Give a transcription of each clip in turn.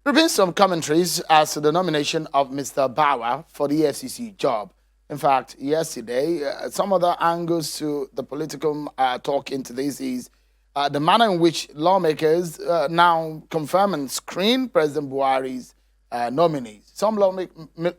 There have been some commentaries as to the nomination of Mr. Bauer for the EFCC job. In fact, yesterday, some other angles to the political talk into this is the manner in which lawmakers now confirm and screen President Buhari's nominees. Some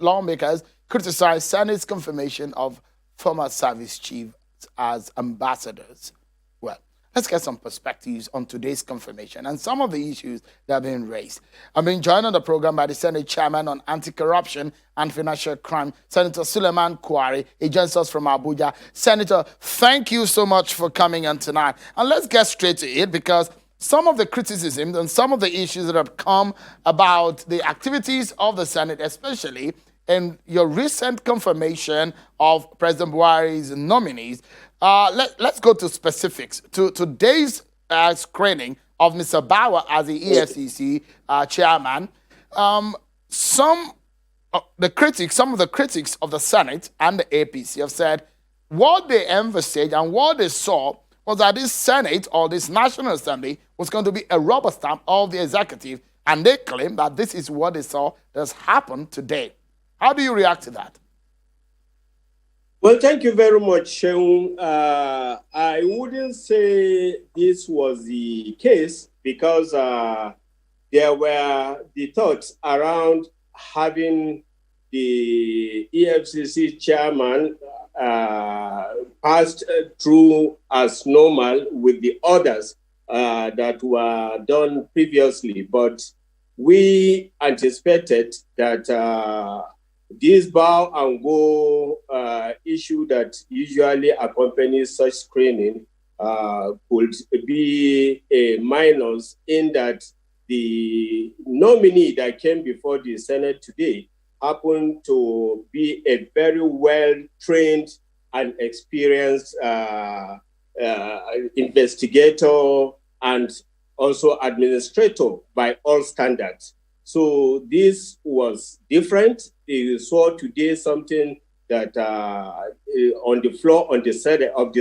lawmakers criticize Senate's confirmation of former service chiefs as ambassadors. Well, let's get some perspectives on today's confirmation and some of the issues that have been raised. I'm being joined on the program by the Senate Chairman on Anti-Corruption and Financial Crime, Senator Suleiman Kwari. He joins us from Abuja. Senator, thank you so much for coming on tonight. And let's get straight to it because some of the criticisms and some of the issues that have come about the activities of the Senate, especially in your recent confirmation of President Buhari's nominees. Let's go to specifics. To today's screening of Mr. Bauer as the EFCC chairman, some of the critics of the Senate and the APC have said what they envisaged and what they saw was that this Senate or this National Assembly was going to be a rubber stamp of the executive, and they claim that this is what they saw that's happened today. How do you react to that? Well, thank you very much, Sheung. I wouldn't say this was the case because there were the thoughts around having the EFCC chairman passed through as normal with the orders that were done previously. But we anticipated that this bow and go issue that usually accompanies such screening could be a minus in that the nominee that came before the Senate today happened to be a very well-trained and experienced investigator and also administrator by all standards. So this was different. We saw today something that on the floor of the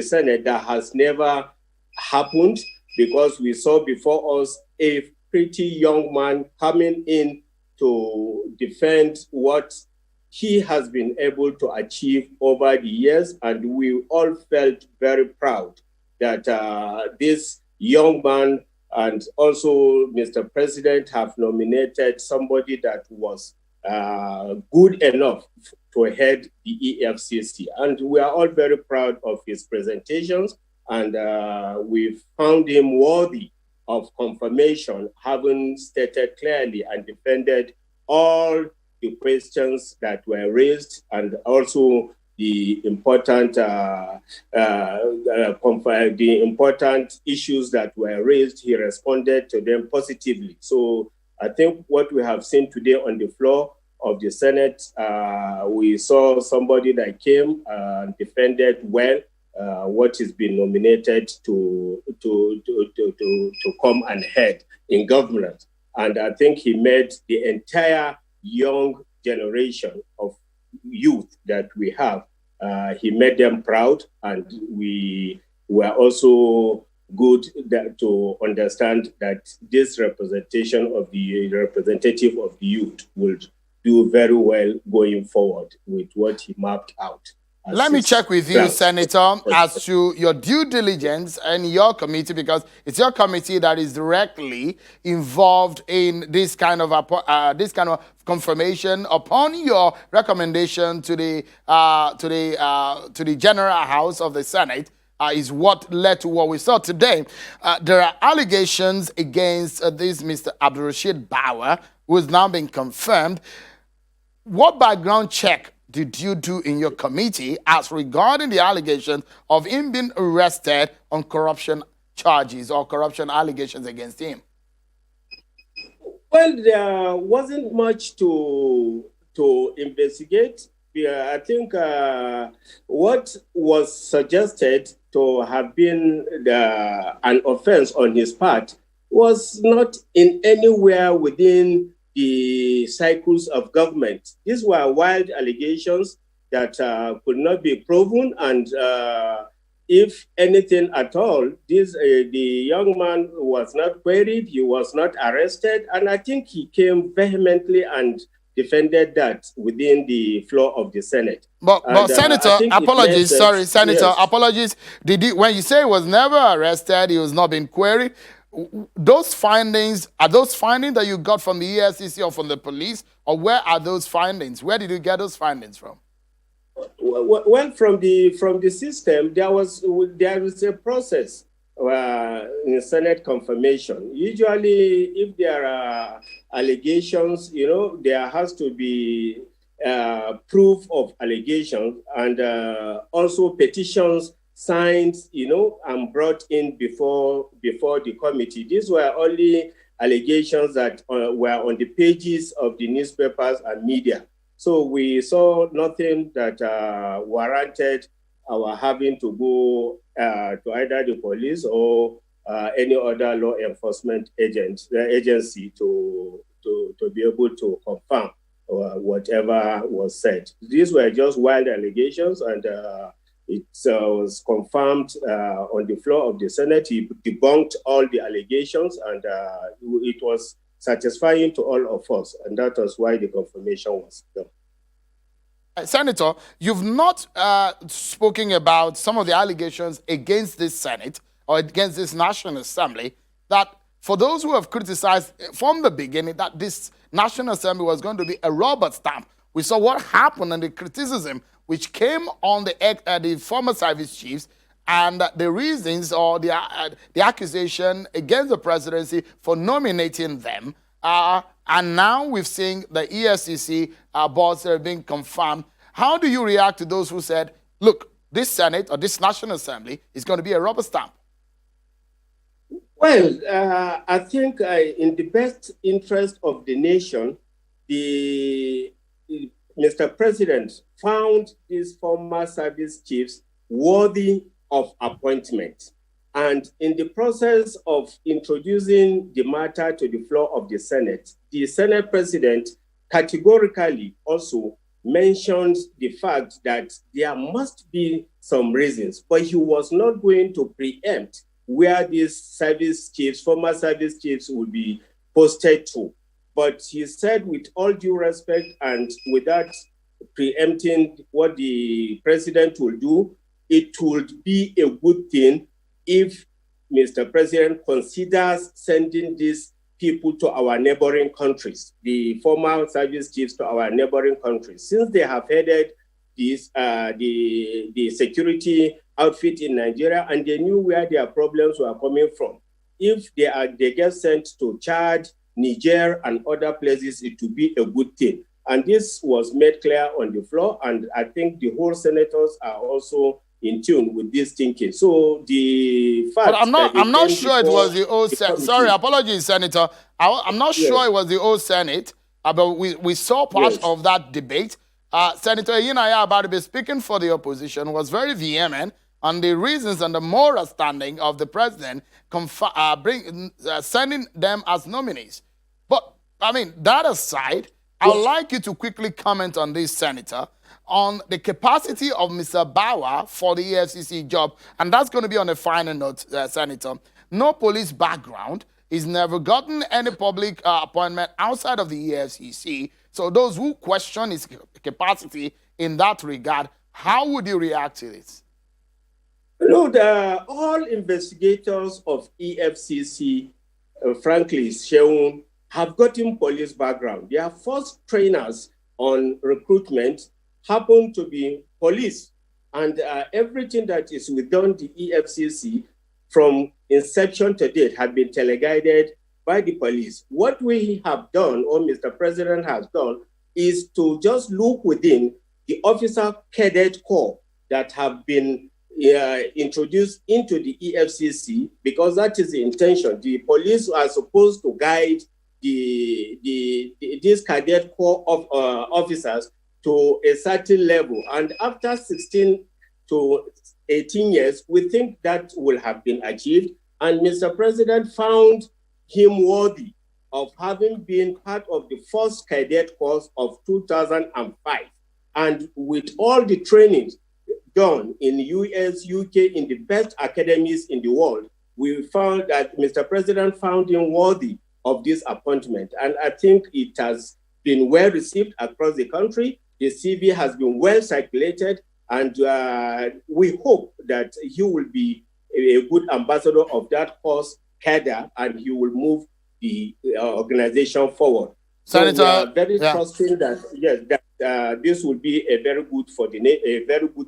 Senate that has never happened, because we saw before us a pretty young man coming in to defend what he has been able to achieve over the years. And we all felt very proud that this young man and also Mr. President have nominated somebody that was good enough to head the EFCC. And we are all very proud of his presentations, and we found him worthy of confirmation, having stated clearly and defended all the questions that were raised and also the important issues that were raised. He responded to them positively. So I think what we have seen today on the floor of the Senate, we saw somebody that came and defended well what is being nominated to come and head in government. And I think he made the entire young generation of youth that we have, he made them proud, and we were also good to understand that this representation of the representative of the youth would do very well going forward with what he mapped out. Let me check with you, Senator, as to your due diligence and your committee, because it's your committee that is directly involved in this kind of confirmation upon your recommendation to the General House of the Senate. Is what led to what we saw today. There are allegations against this Mr. Abdulrashid Bauer, who has now been confirmed. What background check did you do in your committee as regarding the allegations of him being arrested on corruption charges or corruption allegations against him? Well, there wasn't much to investigate. I think what was suggested to have been an offense on his part was not in anywhere within the cycles of government. These were wild allegations that could not be proven, and if anything at all, the young man was not queried, he was not arrested, and I think he came vehemently and defended that within the floor of the Senate. But And I Senator, think it made apologies, sense. sorry, Senator, Yes. apologies. Did he, when you say he was never arrested, he was not being queried, those findings, are those findings that you got from the EFCC or from the police, or where are those findings? Where did you get those findings from? Well, from the system, there is a process in Senate confirmation. Usually, if there are allegations, there has to be proof of allegations, and also petitions signed, and brought in before the committee. These were only allegations that were on the pages of the newspapers and media. So we saw nothing that warranted our having to go to either the police or any other law enforcement agency to be able to confirm whatever was said. These were just wild allegations, and it was confirmed on the floor of the Senate. He debunked all the allegations, and it was satisfying to all of us, and that was why the confirmation was done. Senator, you've not spoken about some of the allegations against this Senate or against this National Assembly, that for those who have criticized from the beginning that this National Assembly was going to be a rubber stamp. We saw what happened and the criticism which came on the former service chiefs, and the reasons or the accusation against the presidency for nominating them. And now we've seen the EFCC boards that are being confirmed. How do you react to those who said, look, this Senate or this National Assembly is going to be a rubber stamp? Well, I think in the best interest of the nation, Mr. President found these former service chiefs worthy of appointment. And in the process of introducing the matter to the floor of the Senate President categorically also mentioned the fact that there must be some reasons, but he was not going to preempt where these former service chiefs will be posted to. But he said, with all due respect and without preempting what the president will do, it would be a good thing if Mr. President considers sending these people to our neighboring countries, the former service chiefs to our neighboring countries, since they have headed this, the security outfit in Nigeria, and they knew where their problems were coming from. If they get sent to Chad, Niger, and other places, it would be a good thing. And this was made clear on the floor, and I think the whole senators are also in tune with this thinking. So the fact, but I'm not sure it was the old Senate. Sorry, apologies, Senator. I'm not sure it was the old Senate, but we saw part of that debate. Senator Yinaya Abaribe, speaking for the opposition, was very vehement on the reasons and the moral standing of the president sending them as nominees. But, I mean, that aside, I would like you to quickly comment on this, Senator, on the capacity of Mr. Bauer for the EFCC job. And that's going to be on a final note, Senator. No police background. He's never gotten any public appointment outside of the EFCC. So those who question his capacity in that regard, how would you react to this? All investigators of EFCC, frankly, Sheun, have gotten police background. Their first trainers on recruitment happen to be police. And everything that is within the EFCC from inception to date had been teleguided by the police. What we have done, or Mr. President has done, is to just look within the officer cadet corps that have been introduced into the EFCC, because that is the intention. The police are supposed to guide these cadet corps of officers to a certain level. And after 16 to 18 years, we think that will have been achieved. And Mr. President found him worthy of having been part of the first cadet corps of 2005. And with all the trainings done in US, UK, in the best academies in the world, we found that Mr. President found him worthy of this appointment. And I think it has been well received across the country. The CV has been well circulated, and we hope that he will be a good ambassador of that cause cadre, and he will move the organization forward. Senator, so we are very trusting that yes, that this will be a very good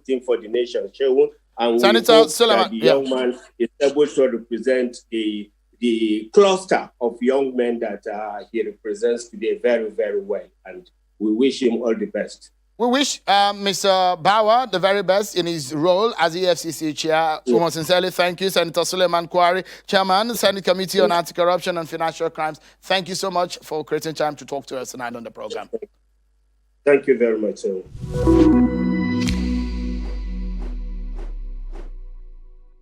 thing for the nation, Shehu. And Senator we hope that the young man is able to represent the cluster of young men that he represents today very, very well. And we wish him all the best. We wish Mr. Bauer the very best in his role as EFCC chair. So most sincerely, thank you, Senator Suleiman Kwari, Chairman, Senate Committee on Anti-Corruption and Financial Crimes. Thank you so much for creating time to talk to us tonight on the program. Thank you very much, sir.